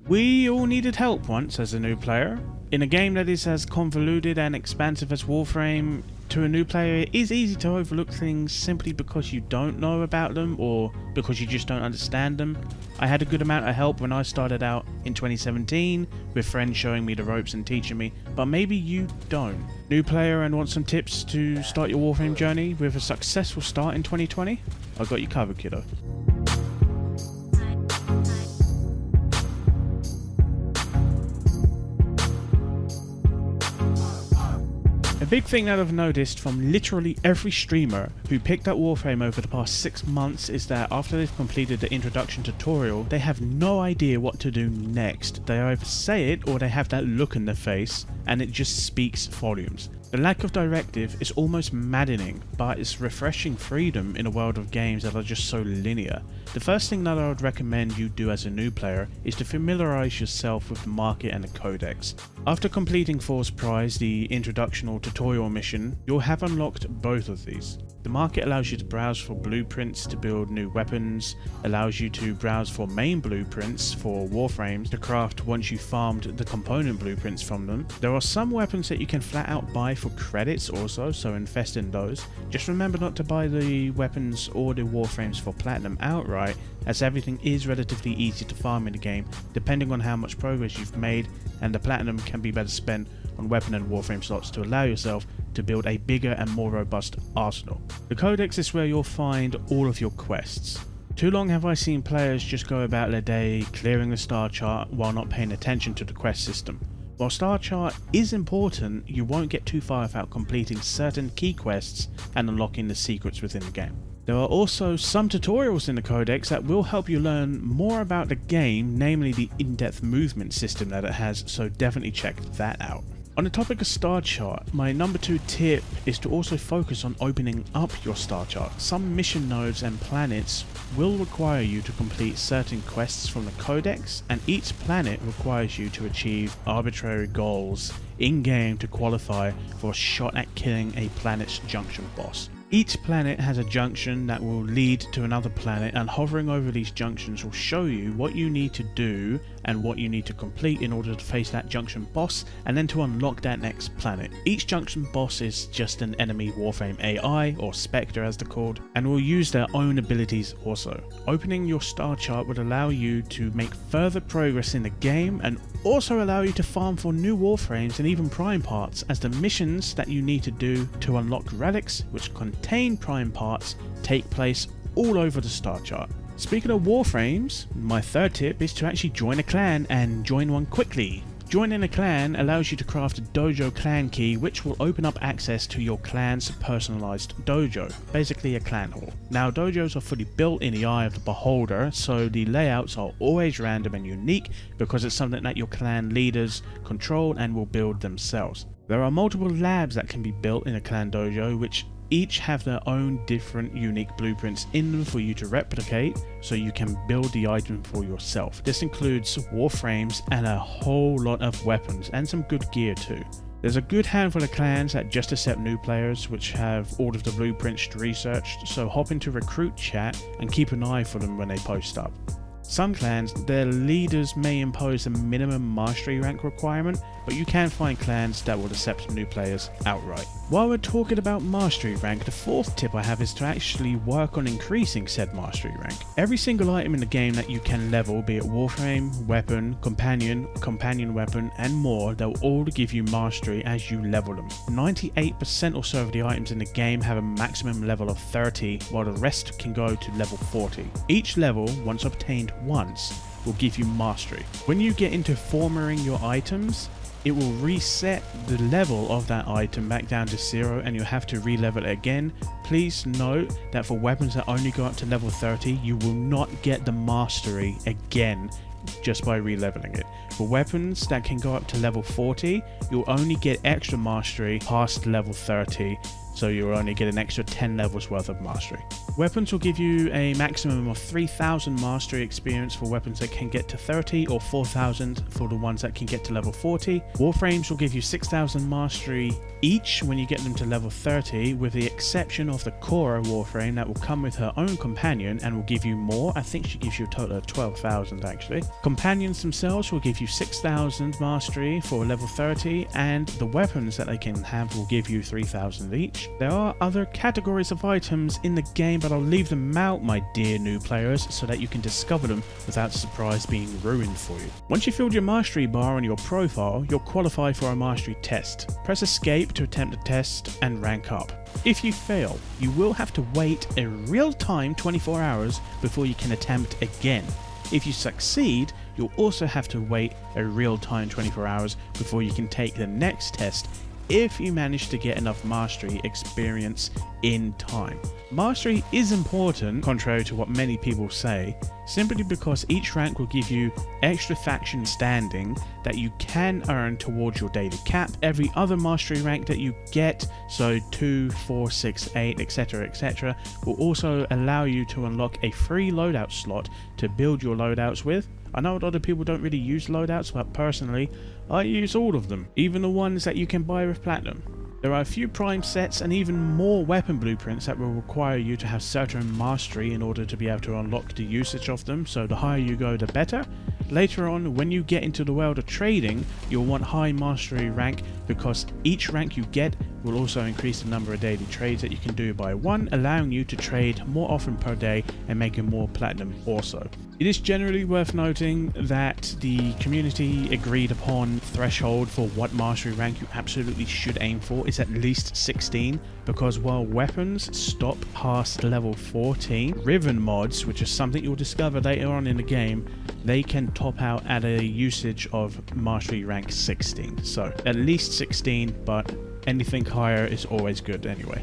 We all needed help once as a new player. In a game that is as convoluted and expansive as Warframe, to a new player it is easy to overlook things simply because you don't know about them or because you just don't understand them. I had a good amount of help when I started out in 2017 with friends showing me the ropes and teaching me, but maybe you don't. New player and want some tips to start your Warframe journey with a successful start in 2020? I got you covered, kiddo. A big thing that I've noticed from literally every streamer who picked up Warframe over the past 6 months is that after they've completed the introduction tutorial, they have no idea what to do next. They either say it or they have that look in their face and it just speaks volumes. The lack of directive is almost maddening, but it's refreshing freedom in a world of games that are just so linear. The first thing that I would recommend you do as a new player is to familiarize yourself with the market and the codex. After completing Force Prize, the introduction or tutorial mission, you'll have unlocked both of these. The market allows you to browse for blueprints to build new weapons, allows you to browse for main blueprints for Warframes to craft once you've farmed the component blueprints from them. There are some weapons that you can flat out buy for credits also, so invest in those. Just remember not to buy the weapons or the Warframes for platinum outright, as everything is relatively easy to farm in the game depending on how much progress you've made, and the platinum can be better spent on weapon and Warframe slots to allow yourself to build a bigger and more robust arsenal. The codex is where you'll find all of your quests. Too long have I seen players just go about their day clearing the star chart while not paying attention to the quest system. While star chart is important, you won't get too far without completing certain key quests and unlocking the secrets within the game. There are also some tutorials in the codex that will help you learn more about the game, namely the in-depth movement system that it has, so definitely check that out. On the topic of star chart, my number 2 tip is to also focus on opening up your star chart. Some mission nodes and planets will require you to complete certain quests from the codex, and each planet requires you to achieve arbitrary goals in-game to qualify for a shot at killing a planet's junction boss. Each planet has a junction that will lead to another planet, and hovering over these junctions will show you what you need to do and what you need to complete in order to face that junction boss and then to unlock that next planet. Each junction boss is just an enemy Warframe AI, or Spectre as they're called, and will use their own abilities also. Opening your star chart would allow you to make further progress in the game and also allow you to farm for new Warframes and even prime parts, as the missions that you need to do to unlock relics which contain prime parts take place all over the star chart. Speaking of Warframes, my 3rd tip is to actually join a clan and join one quickly. Joining a clan allows you to craft a dojo clan key, which will open up access to your clan's personalized dojo, basically a clan hall. Now, dojos are fully built in the eye of the beholder, so the layouts are always random and unique because it's something that your clan leaders control and will build themselves. There are multiple labs that can be built in a clan dojo, which each have their own different unique blueprints in them for you to replicate, so you can build the item for yourself. This includes Warframes and a whole lot of weapons and some good gear too. There's a good handful of clans that just accept new players which have all of the blueprints researched, so hop into recruit chat and keep an eye for them when they post up. Some clans, their leaders may impose a minimum mastery rank requirement, but you can find clans that will accept new players outright. While we're talking about mastery rank, the 4th tip I have is to actually work on increasing said mastery rank. Every single item in the game that you can level, be it Warframe, weapon, companion weapon and more, they'll all give you mastery as you level them. 98% or so of the items in the game have a maximum level of 30, while the rest can go to level 40. Each level, once obtained once, will give you mastery. When you get into farming your items, it will reset the level of that item back down to 0 and you'll have to re-level it again. Please note that for weapons that only go up to level 30, you will not get the mastery again just by re-leveling it. For weapons that can go up to level 40, you'll only get extra mastery past level 30. so you'll only get an extra 10 levels worth of mastery. Weapons will give you a maximum of 3,000 mastery experience for weapons that can get to 30 or 4,000 for the ones that can get to level 40. Warframes will give you 6,000 mastery each when you get them to level 30, with the exception of the Cora Warframe that will come with her own companion and will give you more. I think she gives you a total of 12,000 actually. Companions themselves will give you 6,000 mastery for level 30, and the weapons that they can have will give you 3,000 each. There are other categories of items in the game, but I'll leave them out, my dear new players, so that you can discover them without the surprise being ruined for you. Once you've filled your mastery bar on your profile, you'll qualify for a mastery test. Press escape to attempt the test and rank up. If you fail, you will have to wait a real-time 24 hours before you can attempt again. If you succeed, you'll also have to wait a real-time 24 hours before you can take the next test if you manage to get enough mastery experience in time. Mastery is important, contrary to what many people say, simply because each rank will give you extra faction standing that you can earn towards your daily cap. Every other mastery rank that you get, so 2, 4, 6, 8, etc, will also allow you to unlock a free loadout slot to build your loadouts with. I know a lot of people don't really use loadouts, but personally, I use all of them, even the ones that you can buy with platinum. There are a few prime sets and even more weapon blueprints that will require you to have certain mastery in order to be able to unlock the usage of them, so the higher you go the better. Later on, when you get into the world of trading, you'll want high mastery rank, because each rank you get will also increase the number of daily trades that you can do by 1, allowing you to trade more often per day and making more platinum also. It is generally worth noting that the community agreed upon threshold for what mastery rank you absolutely should aim for is at least 16, because while weapons stop past level 14, Riven mods, which is something you'll discover later on in the game, they can top out at a usage of mastery rank 16. So at least 16, but anything higher is always good anyway.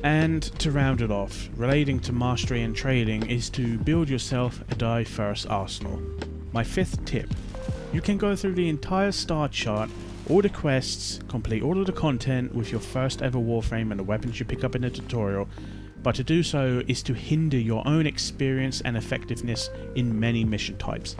And to round it off, relating to mastery and trading is to build yourself a diverse arsenal. My 5th tip: you can go through the entire star chart, all the quests, complete all of the content with your first ever Warframe and the weapons you pick up in the tutorial, but to do so is to hinder your own experience and effectiveness in many mission types.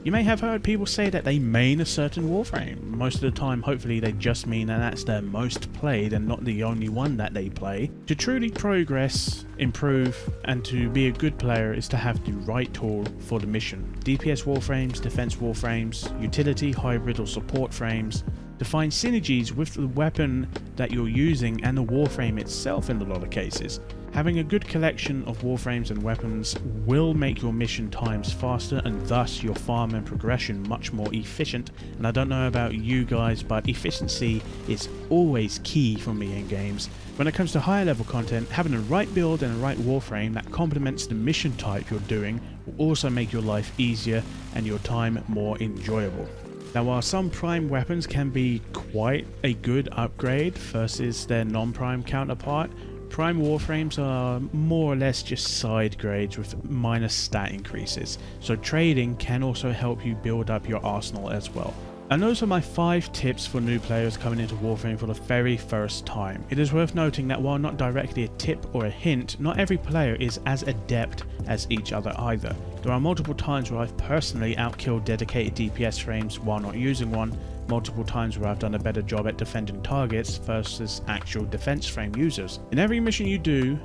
You may have heard people say that they main a certain Warframe. Most of the time, hopefully they just mean that that's their most played and not the only one that they play. To truly progress, improve, and to be a good player is to have the right tool for the mission. DPS Warframes, defense Warframes, utility, hybrid or support frames. To find synergies with the weapon that you're using and the Warframe itself in a lot of cases. Having a good collection of Warframes and weapons will make your mission times faster and thus your farm and progression much more efficient. And I don't know about you guys, but efficiency is always key for me in games. When it comes to higher level content, having the right build and the right Warframe that complements the mission type you're doing will also make your life easier and your time more enjoyable. Now, while some prime weapons can be quite a good upgrade versus their non-prime counterpart, prime Warframes are more or less just side grades with minor stat increases, so trading can also help you build up your arsenal as well. And those are my 5 tips for new players coming into Warframe for the very first time. It is worth noting that while not directly a tip or a hint, not every player is as adept as each other either. There are multiple times where I've personally outkilled dedicated DPS frames while not using one, multiple times where I've done a better job at defending targets versus actual defense frame users. In every mission you do,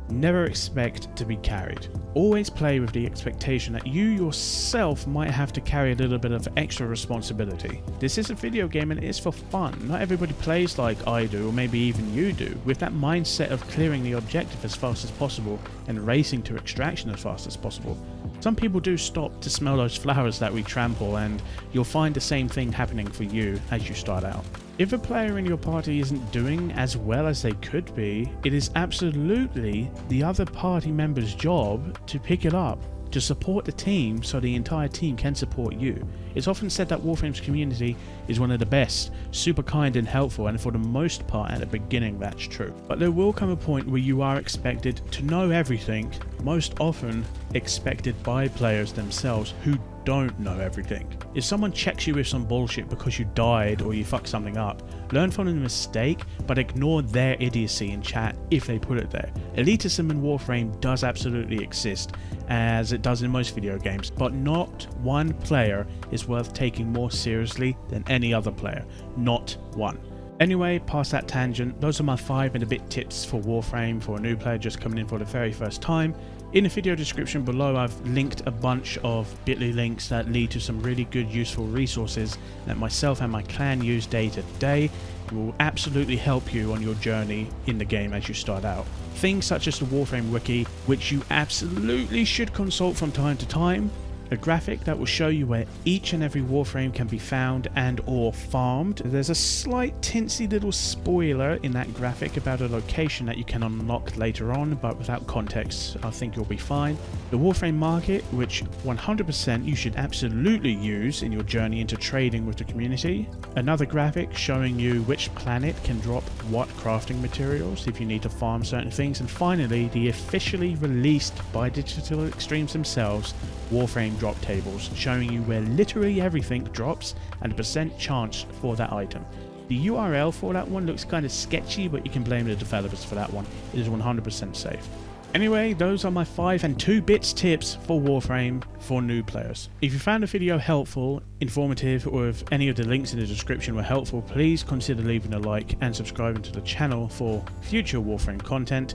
never expect to be carried. Always play with the expectation that you yourself might have to carry a little bit of extra responsibility. This is a video game and it is for fun. Not everybody plays like I do, or maybe even you do, with that mindset of clearing the objective as fast as possible and racing to extraction as fast as possible. Some people do stop to smell those flowers that we trample, and you'll find the same thing happening for you as you start out. If a player in your party isn't doing as well as they could be, it is absolutely the other party member's job to pick it up, to support the team so the entire team can support you. It's often said that Warframe's community is one of the best, super kind and helpful, and for the most part at the beginning that's true. But there will come a point where you are expected to know everything, most often expected by players themselves who don't know everything. If someone checks you with some bullshit because you died or you fucked something up, learn from the mistake, but ignore their idiocy in chat if they put it there. Elitism in Warframe does absolutely exist, as it does in most video games, but not one player is worth taking more seriously than any other player. Not one. Anyway, past that tangent, those are my 5 and a bit tips for Warframe for a new player just coming in for the very first time. In the video description below, I've linked a bunch of bit.ly links that lead to some really good useful resources that myself and my clan use day to day and will absolutely help you on your journey in the game as you start out. Things such as the Warframe wiki, which you absolutely should consult from time to time, a graphic that will show you where each and every Warframe can be found and or farmed. There's a slight tinsy little spoiler in that graphic about a location that you can unlock later on, but without context I think you'll be fine. The Warframe market, which 100% you should absolutely use in your journey into trading with the community. Another graphic showing you which planet can drop what crafting materials if you need to farm certain things. And finally, the officially released by Digital Extremes themselves Warframe drop tables, showing you where literally everything drops and the percent chance for that item. The URL for that one looks kind of sketchy, but you can blame the developers for that one. It is 100% safe. Anyway, those are my 5 and 2 bits tips for Warframe for new players. If you found the video helpful, informative, or if any of the links in the description were helpful, please consider leaving a like and subscribing to the channel for future Warframe content.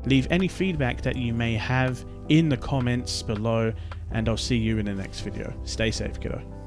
Leave any feedback that you may have in the comments below, and I'll see you in the next video. Stay safe, kiddo.